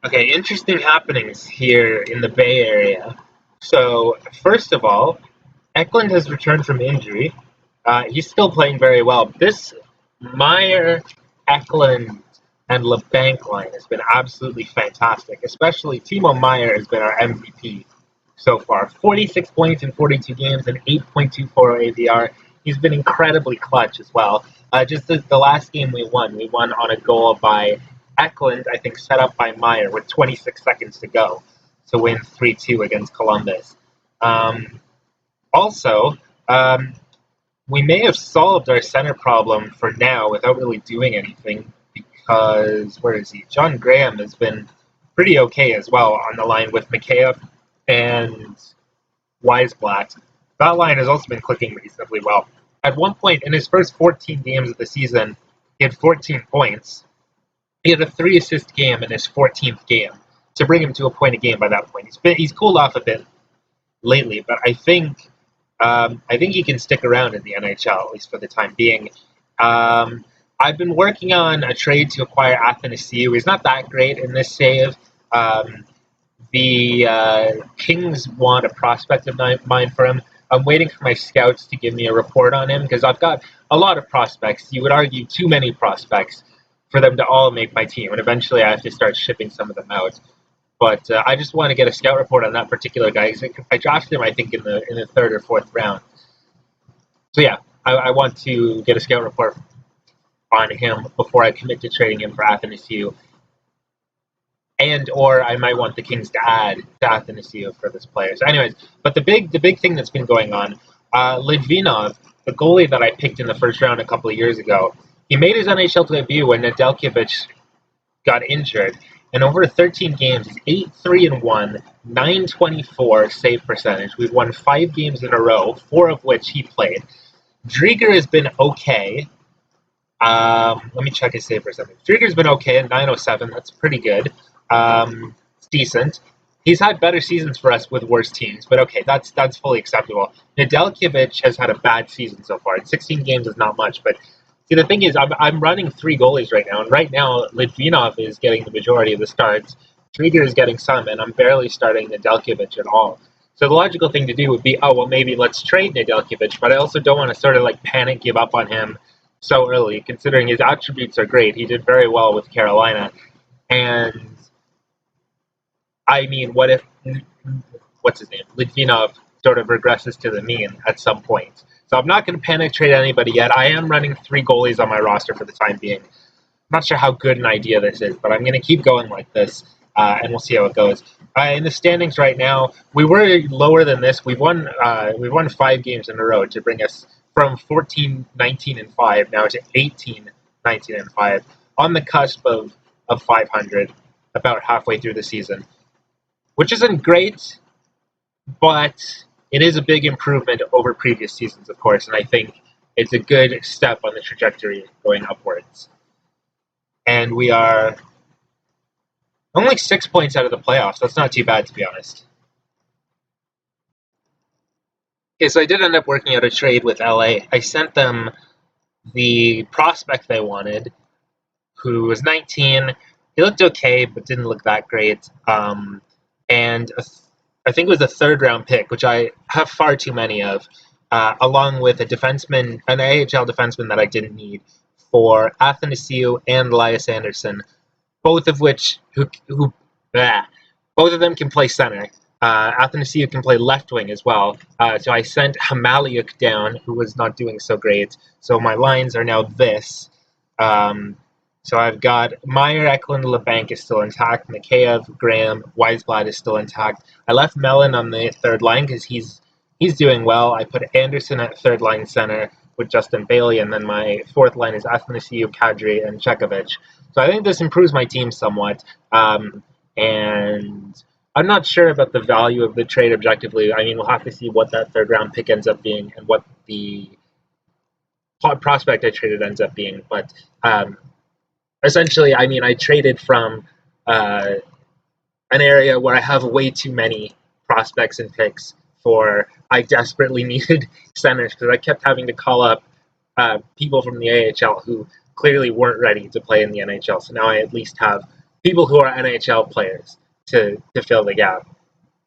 Okay, interesting happenings here in the Bay Area. So, first of all, Eklund has returned from injury. He's still playing very well. This Meyer, Eklund, and LeBanc line has been absolutely fantastic. Especially Timo Meyer has been our MVP so far. 46 points in 42 games and 8.24 AVR. He's been incredibly clutch as well. Just the last game we won on a goal by Eklund, I think, set up by Meyer with 26 seconds to go to win 3-2 against Columbus. Um, also, um, we may have solved our center problem for now without really doing anything because, where is he? John Graham has been pretty okay as well on the line with Mikheyev and Weisblatt. That line has also been clicking reasonably well. At one point in his first 14 games of the season, he had 14 points. He had a 3-assist game in his 14th game to bring him to a point a game by that point. He's cooled off a bit lately, but I think he can stick around in the NHL, at least for the time being. I've been working on a trade to acquire Athanasiou. He's not that great in this save. The Kings want a prospect of mine for him. I'm waiting for my scouts to give me a report on him because I've got a lot of prospects. You would argue too many prospects for them to all make my team, and eventually I have to start shipping some of them out. But I just want to get a scout report on that particular guy. I drafted him, I think, in the third or fourth round. So yeah, I want to get a scout report on him before I commit to trading him for Athanasiou. And or I might want the Kings to add to Athanasiou for this player. So anyways, but the big thing that's been going on, Litvinov, the goalie that I picked in the first round a couple of years ago, he made his NHL debut when Nedeljkovic got injured. And over 13 games, he's 8-3-1, 924 save percentage. We've won 5 games in a row, 4 of which he played. Drieger has been okay. Let me check his save percentage. Drieger's been okay at 907. That's pretty good. It's decent. He's had better seasons for us with worse teams, but okay, that's fully acceptable. Nedeljkovic has had a bad season so far. 16 games is not much, but see, the thing is, I'm running 3 goalies right now, and right now Litvinov is getting the majority of the starts. Drieger is getting some, and I'm barely starting Nedeljkovic at all. So the logical thing to do would be, oh, well, maybe let's trade Nedeljkovic, but I also don't want to sort of like panic give up on him so early, considering his attributes are great. He did very well with Carolina, and I mean, what if, what's his name, Litvinov sort of regresses to the mean at some point? So I'm not going to panic trade anybody yet. I am running 3 goalies on my roster for the time being. I'm not sure how good an idea this is, but I'm going to keep going like this, and we'll see how it goes. In the standings right now, we were lower than this. We've won 5 games in a row to bring us from 14-19-5 now to 18-19-5, on the cusp of 500, about halfway through the season, which isn't great, but it is a big improvement over previous seasons, of course, and I think it's a good step on the trajectory going upwards. And we are only 6 points out of the playoffs. That's not too bad, to be honest. Okay, so I did end up working out a trade with LA. I sent them the prospect they wanted, who was 19. He looked okay, but didn't look that great. And I think it was a 3rd-round pick, which I have far too many of, along with an AHL defenseman that I didn't need, for Athanasiou and Elias Anderson, both of which both of them can play center. Athanasiou can play left wing as well. So I sent Hamaliuk down, who was not doing so great. So my lines are now this. So I've got Meyer, Eklund, LeBanc is still intact. Mikheyev, Graham, Weisblatt is still intact. I left Mellon on the 3rd line because he's doing well. I put Anderson at 3rd line center with Justin Bailey, and then my 4th line is Athanasiou, Kadri, and Chekovic. So I think this improves my team somewhat. And I'm not sure about the value of the trade objectively. I mean, we'll have to see what that 3rd-round pick ends up being and what the prospect I traded ends up being. But essentially, I mean, I traded from an area where I have way too many prospects and picks for I desperately needed centers because I kept having to call up people from the AHL who clearly weren't ready to play in the NHL. So now I at least have people who are NHL players to fill the gap.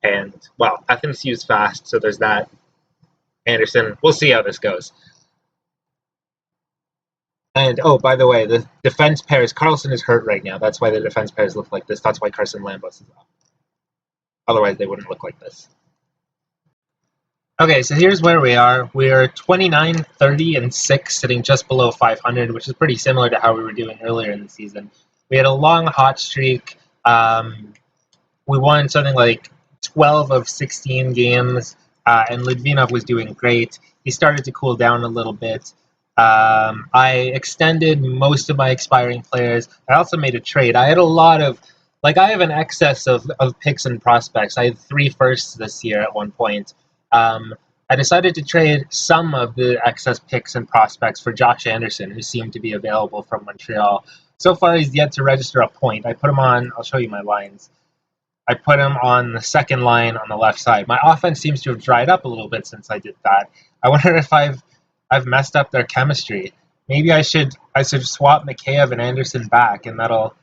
And, well, FMCU's fast, so there's that. Anderson, we'll see how this goes. And, oh, by the way, the defense pairs, Carlson is hurt right now. That's why the defense pairs look like this. That's why Carson Lambos is up. Otherwise, they wouldn't look like this. Okay, so here's where we are. We're 29, 30, and 6, sitting just below 500, which is pretty similar to how we were doing earlier in the season. We had a long hot streak. We won something like 12 of 16 games, and Litvinov was doing great. He started to cool down a little bit. I extended most of my expiring players. I also made a trade. I had a lot of, I have an excess of picks and prospects. I had 3 firsts this year at one point. I decided to trade some of the excess picks and prospects for Josh Anderson, who seemed to be available from Montreal. So far, he's yet to register a point. I put him on, I'll show you my lines. I put him on the second line on the left side. My offense seems to have dried up a little bit since I did that. I wonder if I've messed up their chemistry. Maybe I should swap Mikheyev and Anderson back, and that'll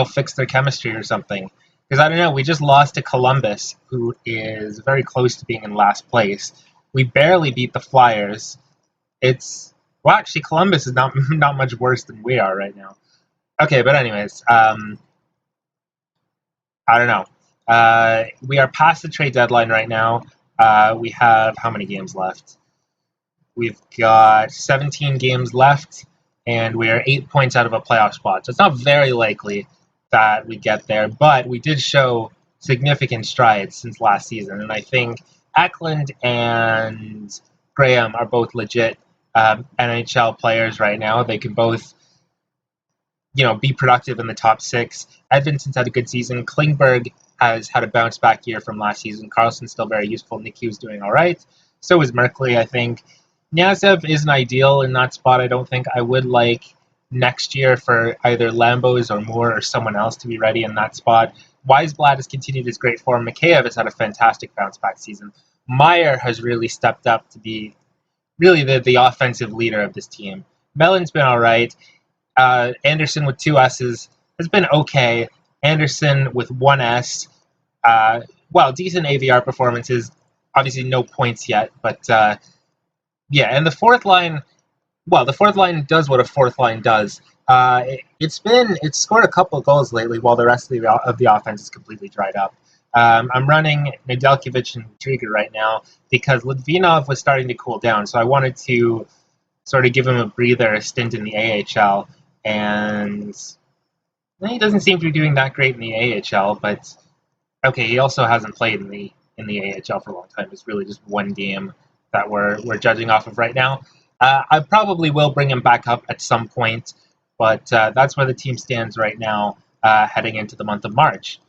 fix their chemistry or something. Because I don't know, we just lost to Columbus, who is very close to being in last place. We barely beat the Flyers. Actually, Columbus is not much worse than we are right now. Okay, but anyways, I don't know. We are past the trade deadline right now. We have how many games left? We've got 17 games left, and we are 8 points out of a playoff spot. So it's not very likely that we get there, but we did show significant strides since last season, and I think Eklund and Graham are both legit NHL players right now. They can both, be productive in the top 6. Edvinson's had a good season. Klingberg has had a bounce back year from last season. Carlson's still very useful. Nick Hughes doing all right. So is Merkley, I think. Kniazev isn't ideal in that spot, I don't think. I would like next year for either Lambos or Moore or someone else to be ready in that spot. Weisblad has continued his great form. Mikheyev has had a fantastic bounce-back season. Meyer has really stepped up to be really the offensive leader of this team. Mellon's been all right. Anderson with 2 S's has been okay. Anderson with 1 S. Decent AVR performances. Obviously no points yet, but and the fourth line does what a fourth line does. It's scored a couple of goals lately while the rest of the offense is completely dried up. I'm running Nedeljkovic and Trigger right now because Litvinov was starting to cool down, so I wanted to sort of give him a breather, a stint in the AHL, and he doesn't seem to be doing that great in the AHL, but okay, he also hasn't played in the AHL for a long time. It's really just one game that we're judging off of right now. I probably will bring him back up at some point, but that's where the team stands right now, heading into the month of March.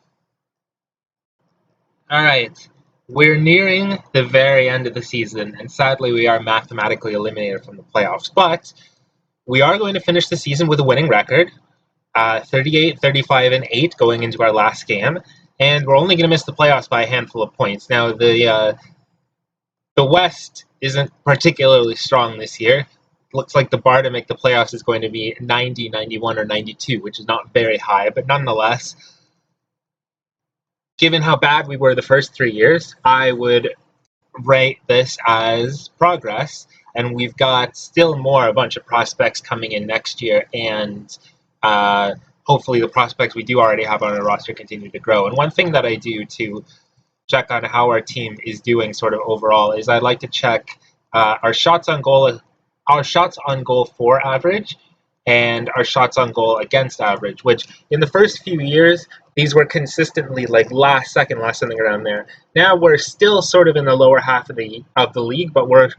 All right, we're nearing the very end of the season, and sadly we are mathematically eliminated from the playoffs, but we are going to finish the season with a winning record, 38, 35, and 8 going into our last game, and we're only going to miss the playoffs by a handful of points. Now, the West isn't particularly strong this year. Looks like the bar to make the playoffs is going to be 90, 91, or 92, which is not very high, but nonetheless, given how bad we were the first 3 years, I would rate this as progress, and we've got still a bunch of prospects coming in next year, and hopefully the prospects we do already have on our roster continue to grow. And one thing that I do to check on how our team is doing sort of overall is I like to check our shots on goal for average and our shots on goal against average, which in the first few years these were consistently like last something around there. Now we're still sort of in the lower half of the league, but we're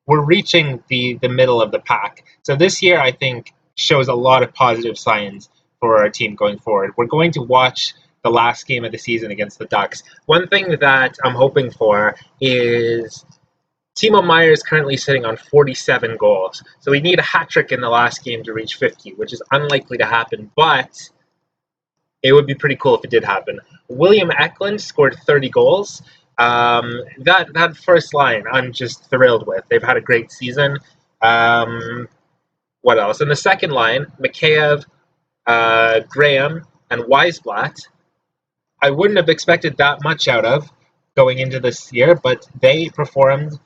reaching the middle of the pack. So this year I think shows a lot of positive signs for our team going forward. We're going to watch the last game of the season against the Ducks. One thing that I'm hoping for is Timo Meier is currently sitting on 47 goals. So we need a hat trick in the last game to reach 50, which is unlikely to happen, but it would be pretty cool if it did happen. William Eklund scored 30 goals. That first line I'm just thrilled with. They've had a great season. What else? In the second line, Mikheyev, Graham, and Weisblatt, I wouldn't have expected that much out of going into this year, but they performed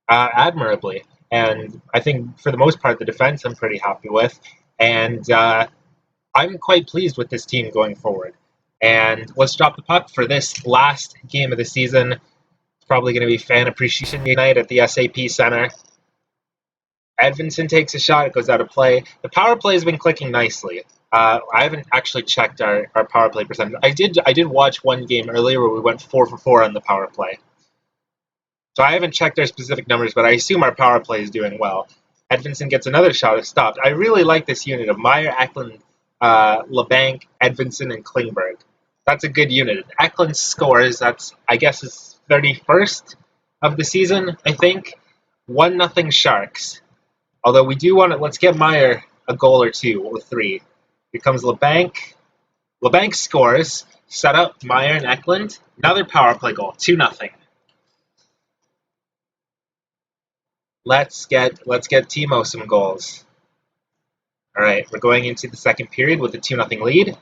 admirably. And I think for the most part, the defense I'm pretty happy with. And I'm quite pleased with this team going forward. And let's drop the puck for this last game of the season. It's probably going to be Fan Appreciation Night at the SAP Center. Edvinsson takes a shot. It goes out of play. The power play has been clicking nicely. I haven't actually checked our power play percentage. I did watch one game earlier where we went 4 for 4 on the power play. So I haven't checked our specific numbers, but I assume our power play is doing well. Edvinsson gets another shot. It's stopped. I really like this unit of Meyer, Eklund, LeBanc, Edvinsson, and Klingberg. That's a good unit. Eklund scores. That's, I guess, his 31st of the season, I think. 1-0 Sharks. Although we do want to, let's get Meyer a goal or two with 3. Here comes LeBanc. LeBanc scores. Set up Meyer and Eklund. Another power play goal. 2-0. Let's get Timo some goals. All right, we're going into the second period with a 2-0 lead.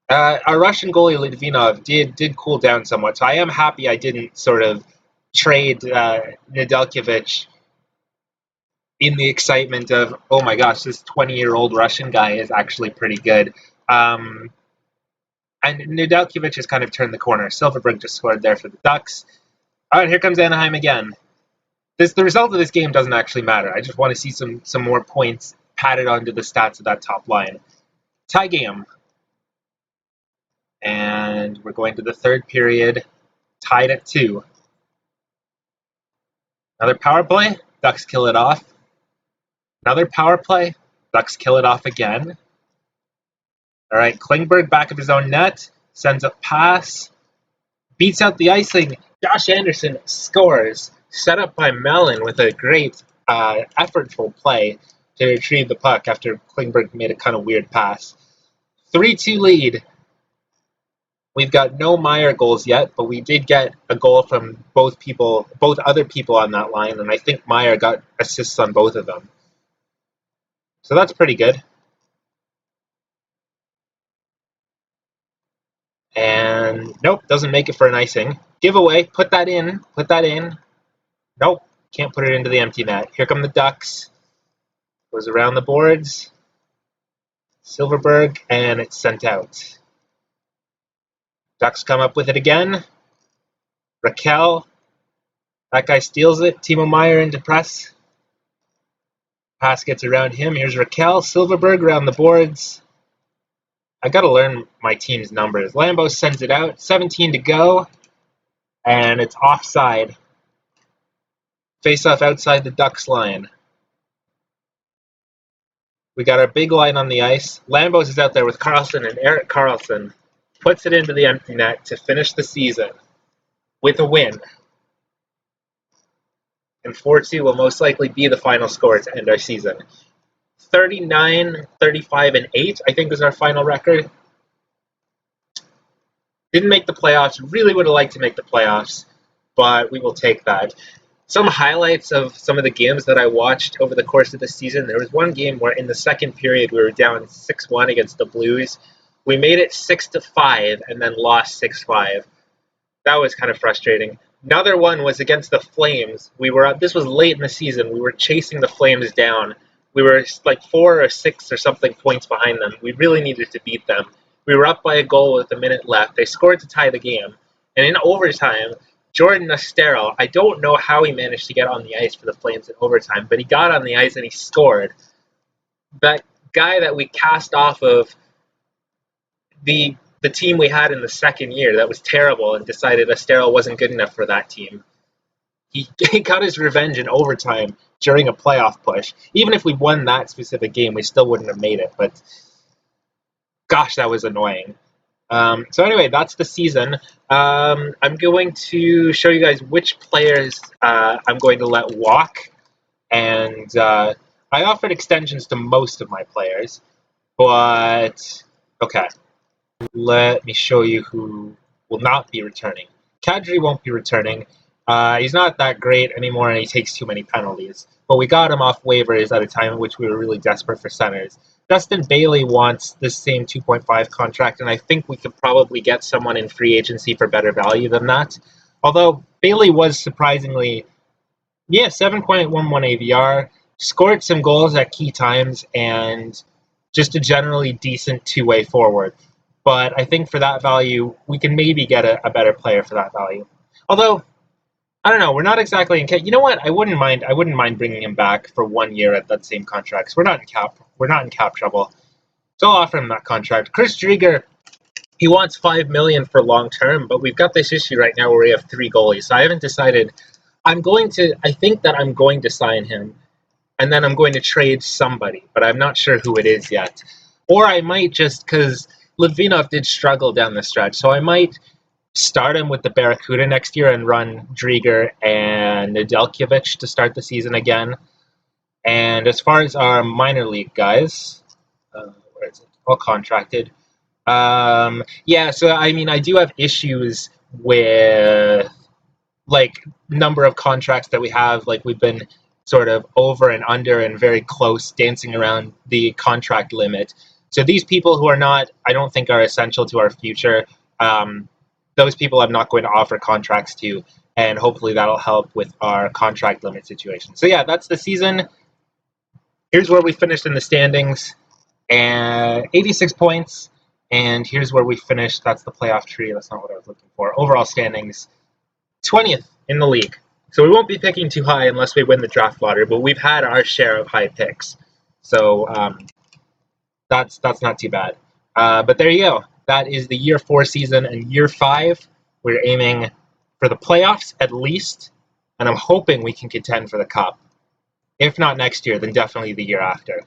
Our Russian goalie Litvinov did cool down somewhat, so I am happy I didn't sort of trade Nedeljkovic in the excitement of, oh my gosh, this 20-year-old Russian guy is actually pretty good. And Nedeljkovic has kind of turned the corner. Silverberg just scored there for the Ducks. All right, here comes Anaheim again. The result of this game doesn't actually matter. I just want to see some more points padded onto the stats of that top line. Tie game. And we're going to the third period, tied at 2. Another power play. Ducks kill it off. Another power play. Ducks kill it off again. All right, Klingberg back of his own net. Sends a pass. Beats out the icing. Josh Anderson scores. Set up by Mellon with a great effortful play to retrieve the puck after Klingberg made a kind of weird pass. 3-2 lead. We've got no Meyer goals yet, but we did get a goal from both other people on that line, and I think Meyer got assists on both of them. So that's pretty good. And nope, doesn't make it for an icing. Giveaway, put that in. Nope, can't put it into the empty net. Here come the Ducks. Goes around the boards. Silverberg, and it's sent out. Ducks come up with it again. Raquel. That guy steals it. Timo Meyer into press. Pass gets around him. Here's Raquel. Silverberg around the boards. I got to learn my team's numbers. Lambeau sends it out. 17 to go. And it's offside. Face-off outside the Ducks line. We got our big line on the ice. Lambos is out there with Carlson, and Erik Karlsson puts it into the empty net to finish the season with a win. And 4-2 will most likely be the final score to end our season. 39, 35, and 8, I think, is our final record. Didn't make the playoffs. Really would have liked to make the playoffs, but we will take that. Some highlights of some of the games that I watched over the course of the season. There was one game where in the second period we were down 6-1 against the Blues. We made it 6-5 and then lost 6-5. That was kind of frustrating. Another one was against the Flames. This was late in the season. We were chasing the Flames down. We were like 4 or 6 or something points behind them. We really needed to beat them. We were up by a goal with a minute left. They scored to tie the game. And in overtime, Jordan Nastero, I don't know how he managed to get on the ice for the Flames in overtime, but he got on the ice and he scored. That guy that we cast off of the team we had in the second year that was terrible and decided Nastero wasn't good enough for that team. He got his revenge in overtime during a playoff push. Even if we won that specific game, we still wouldn't have made it. But gosh, that was annoying. So anyway, that's the season. I'm going to show you guys which players I'm going to let walk. And I offered extensions to most of my players. But, okay. Let me show you who will not be returning. Kadri won't be returning. He's not that great anymore, and he takes too many penalties. But we got him off waivers at a time in which we were really desperate for centers. Justin Bailey wants the same 2.5 contract, and I think we could probably get someone in free agency for better value than that. Although Bailey was surprisingly, 7.11 AVR, scored some goals at key times, and just a generally decent two-way forward. But I think for that value, we can maybe get a better player for that value. Although, I don't know, we're not exactly in cap. You know what? I wouldn't mind bringing him back for 1 year at that same contract. We're not in cap. We're not in cap trouble. So I'll offer him that contract. Chris Drieger, he wants $5 million for long term, but we've got this issue right now where we have 3 goalies. So I haven't decided. I think that I'm going to sign him, and then I'm going to trade somebody, but I'm not sure who it is yet. Or I might just, because Litvinov did struggle down the stretch, so I might start him with the Barracuda next year and run Drieger and Nedeljkovic to start the season again. And as far as our minor league guys, where is it? All contracted. So I mean, I do have issues with like number of contracts that we have. Like we've been sort of over and under and very close, dancing around the contract limit. So these people who are not, I don't think, are essential to our future. Those people I'm not going to offer contracts to, and hopefully that'll help with our contract limit situation. So yeah, that's the season. Here's where we finished in the standings, and 86 points. And here's where we finished. That's the playoff tree. That's not what I was looking for. Overall standings, 20th in the league. So we won't be picking too high unless we win the draft lottery, but we've had our share of high picks. So that's not too bad. But there you go. That is the year 4 season, and year 5, we're aiming for the playoffs at least, and I'm hoping we can contend for the cup. If not next year, then definitely the year after.